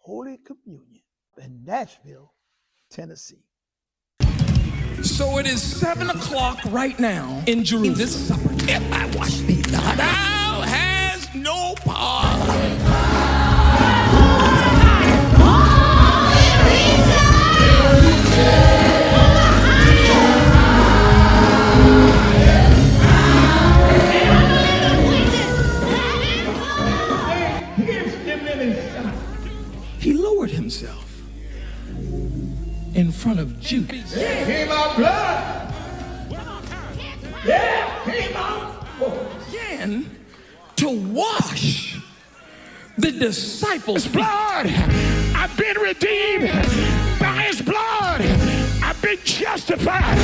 Holy Communion in Nashville, Tennessee. So it is 7 o'clock right now in Jerusalem. This supper, if I wash thee not, thou hast no power. He lowered himself in front of Judas. Came out blood. Yeah, came out. Began to wash the disciples' Blood. I've been redeemed by his blood. I've been justified.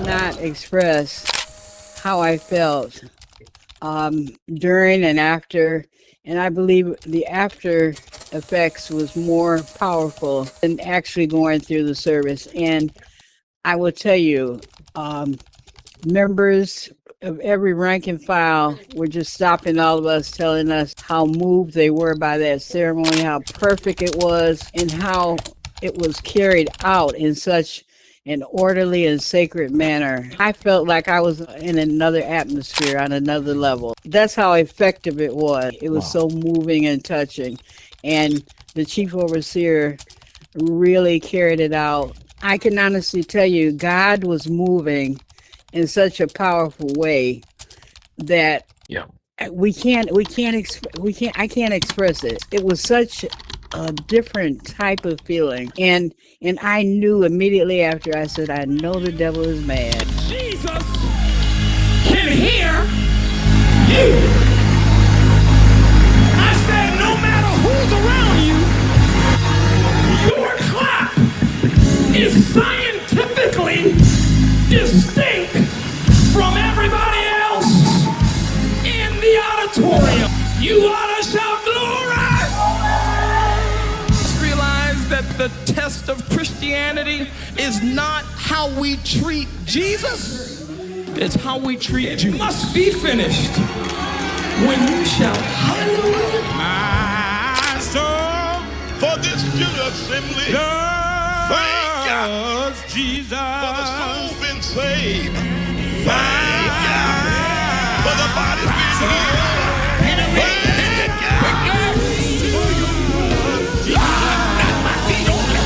Not express how I felt during and after, and I believe the after effects was more powerful than actually going through the service. And I will tell you, members of every rank and file were just stopping all of us, telling us how moved they were by that ceremony, how perfect it was, and how it was carried out in such an orderly and sacred manner. I felt like I was in another atmosphere on another level. That's how effective it was. It was so moving and touching. And the chief overseer really carried it out. I can honestly tell you, God was moving in such a powerful way that I can't express it. It was such a different type of feeling, and I knew immediately after. I said, I know the devil is mad. Jesus can hear you. I said, no matter who's around you, your clap is scientifically distinct from everybody else in the auditorium. You ought to shout glory. Realize that the test of Christianity is not how we treat Jesus, it's how we treat you. It must be finished when you shout hallelujah. My soul for this Judah assembly. Thank God, Jesus, for the soul been saved. Thank God for the body being healed. Thank God. Not my feet only.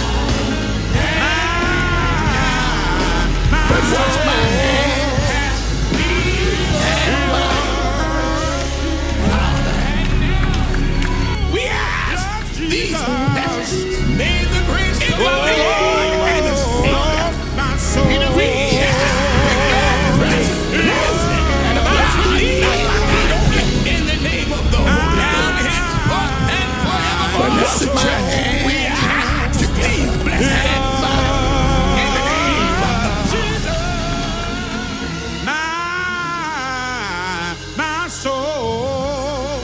What's my hands? We ask these that made the grace of the Lord and the Savior, my soul. In the name of the Holy God, henceforth and forevermore. We ask to please bless and Father. In the name of Jesus. My soul.